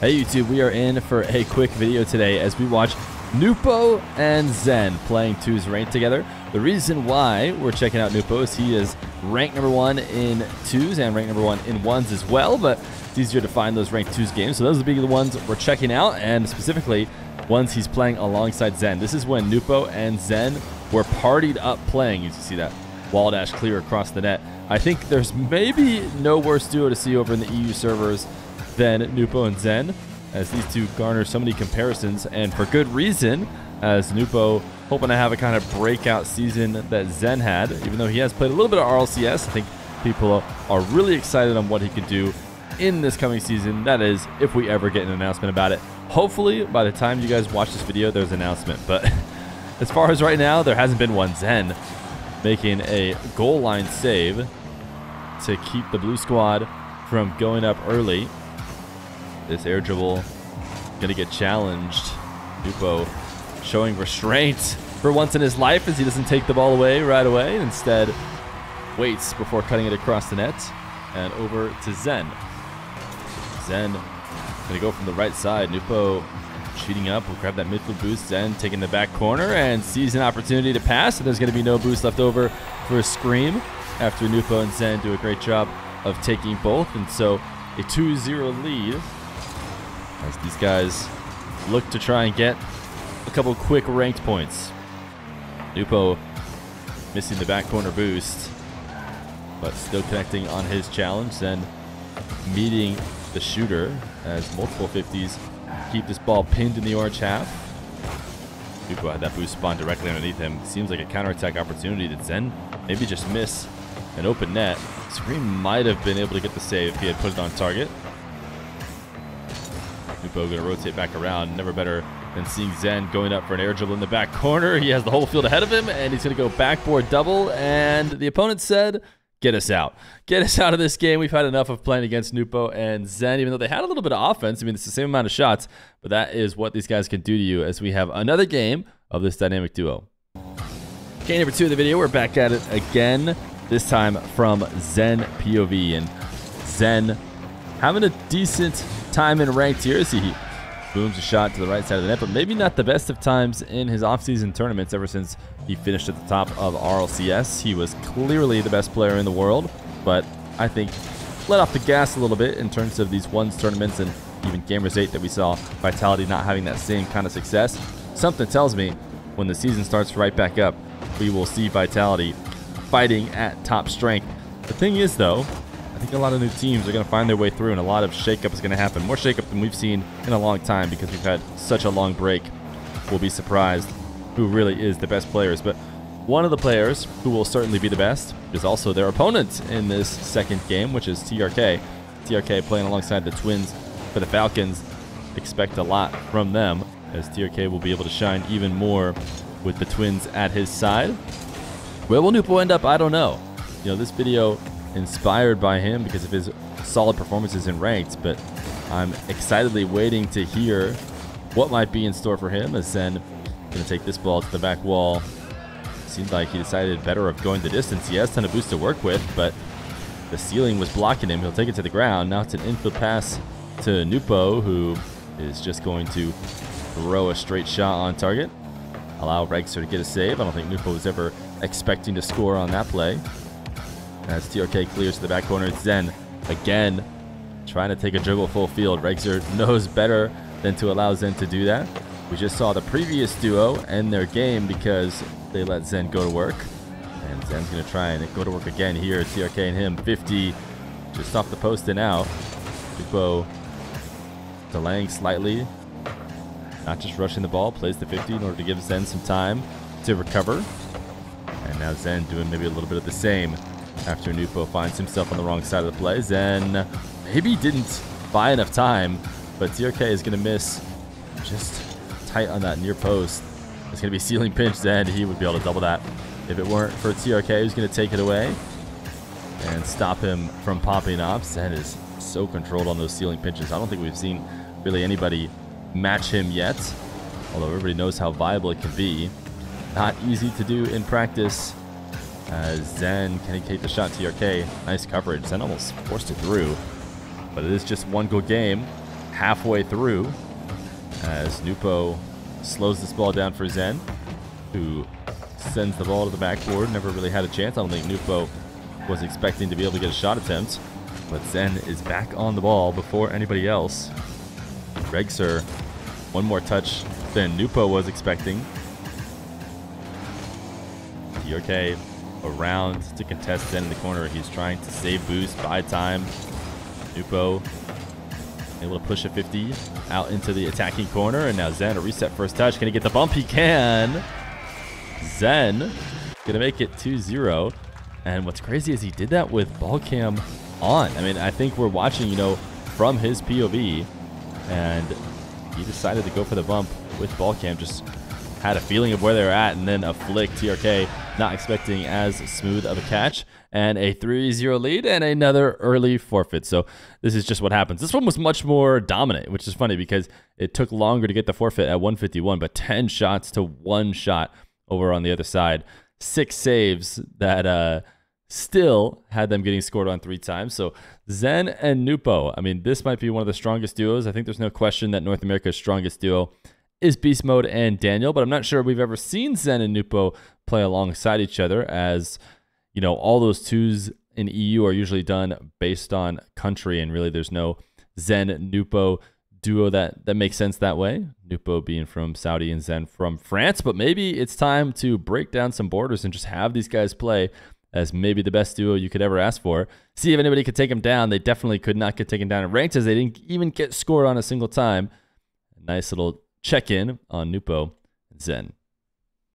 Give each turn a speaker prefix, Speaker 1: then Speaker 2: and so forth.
Speaker 1: Hey YouTube, we are in for a quick video today as we watch Nupo and Zen playing 2s ranked together. The reason why we're checking out Nupo is he is ranked number 1 in 2s and ranked number 1 in 1s as well, but it's easier to find those ranked 2s games. So those will be the ones we're checking out, and specifically ones he's playing alongside Zen. This is when Nupo and Zen were partied up playing. You can see that wall dash clear across the net. I think there's maybe no worse duo to see over in the EU servers than Nupo and Zen, as these two garner so many comparisons, and for good reason, as Nupo hoping to have a kind of breakout season that Zen had. Even though he has played a little bit of RLCS, I think people are really excited on what he can do in this coming season. That is, if we ever get an announcement about it. Hopefully, by the time you guys watch this video, there's an announcement. But as far as right now, there hasn't been one. Zen making a goal line save to keep the blue squad from going up early. This air dribble gonna get challenged. Nupo showing restraint for once in his life as he doesn't take the ball away right away. Instead, waits before cutting it across the net and over to Zen. Zen gonna go from the right side. Nupo cheating up. Will grab that midfield boost. Zen taking the back corner and sees an opportunity to pass. And there's gonna be no boost left over for a scream after Nupo and Zen do a great job of taking both. And so a 2-0 lead, as these guys look to try and get a couple quick ranked points. Nupo missing the back corner boost, but still connecting on his challenge. Then meeting the shooter as multiple 50s keep this ball pinned in the orange half. Nupo had that boost spawn directly underneath him. Seems like a counterattack opportunity that Zen maybe just miss an open net. Scream might have been able to get the save if he had put it on target. Nupo going to rotate back around. Never better than seeing Zen going up for an air dribble in the back corner. He has the whole field ahead of him, and he's going to go backboard double. And the opponent said, get us out. Get us out of this game. We've had enough of playing against Nupo and Zen, even though they had a little bit of offense. I mean, it's the same amount of shots, but that is what these guys can do to you, as we have another game of this dynamic duo. Game number 2 of the video. We're back at it again, this time from Zen POV. And Zen having a decent time in ranked here as he booms a shot to the right side of the net, but maybe not the best of times in his offseason tournaments ever since he finished at the top of RLCS. He was clearly the best player in the world, but I think let off the gas a little bit in terms of these ones tournaments and even Gamers 8 that we saw Vitality not having that same kind of success. Something tells me when the season starts right back up, we will see Vitality fighting at top strength. The thing is, though, I think a lot of new teams are going to find their way through, and a lot of shakeup is going to happen. More shakeup than we've seen in a long time because we've had such a long break. We'll be surprised who really is the best players. But one of the players who will certainly be the best is also their opponent in this second game, which is TRK. TRK playing alongside the Twins for the Falcons. Expect a lot from them, as TRK will be able to shine even more with the Twins at his side. Where will Nupo end up? I don't know. You know, this video inspired by him because of his solid performances in ranked, but I'm excitedly waiting to hear what might be in store for him, as Zen going to take this ball to the back wall. Seemed like he decided better of going the distance. He has a ton of boost to work with, but the ceiling was blocking him. He'll take it to the ground. Now it's an infield pass to Nupo, who is just going to throw a straight shot on target. Allow Regster to get a save. I don't think Nupo was ever expecting to score on that play. As TRK clears to the back corner, it's Zen again trying to take a dribble full field. Regster knows better than to allow Zen to do that. We just saw the previous duo end their game because they let Zen go to work. And Zen's going to try and go to work again here. TRK and him, 50 just off the post and out. Nupo delaying slightly, not just rushing the ball, plays the 50 in order to give Zen some time to recover. And now Zen doing maybe a little bit of the same after Nupo finds himself on the wrong side of the play. Zen maybe didn't buy enough time, but TRK is going to miss just tight on that near post. It's going to be ceiling pinch Zen. He would be able to double that if it weren't for TRK, who's going to take it away and stop him from popping off. Zen is so controlled on those ceiling pinches. I don't think we've seen really anybody match him yet, although everybody knows how viable it can be. Not easy to do in practice. Zen can he take the shot to TRK. Nice coverage. Zen almost forced it through, but it is just one goal game. halfway through as Nupo slows this ball down for Zen, who sends the ball to the backboard. Never really had a chance. I don't think Nupo was expecting to be able to get a shot attempt, but Zen is back on the ball before anybody else. Regser, one more touch than Nupo was expecting. TRK around to contest Zen in the corner. He's trying to save boost, buy time. Nupo able to push a 50 out into the attacking corner, and now Zen, a reset first touch. Can he get the bump? He can. Zen gonna make it 2-0. And what's crazy is he did that with ball cam on. I mean, I think we're watching, you know, from his POV, and he decided to go for the bump with ball cam. Just had a feeling of where they're at, and then a flick. TRK not expecting as smooth of a catch, and a 3-0 lead and another early forfeit. So this is just what happens. This one was much more dominant, which is funny because it took longer to get the forfeit at 151, but 10 shots to 1 shot over on the other side. 6 saves that still had them getting scored on 3 times. So Zen and Nupo, I mean, this might be one of the strongest duos. I think there's no question that North America's strongest duo is Beast Mode and Daniel, but I'm not sure we've ever seen Zen and Nupo play alongside each other, as you know, all those twos in EU are usually done based on country, and really there's no Zen-Nupo duo that makes sense that way. Nupo being from Saudi and Zen from France, but maybe it's time to break down some borders and just have these guys play as maybe the best duo you could ever ask for. See if anybody could take them down. They definitely could not get taken down in ranked, as they didn't even get scored on a single time. Nice little check-in on Nupo and Zen.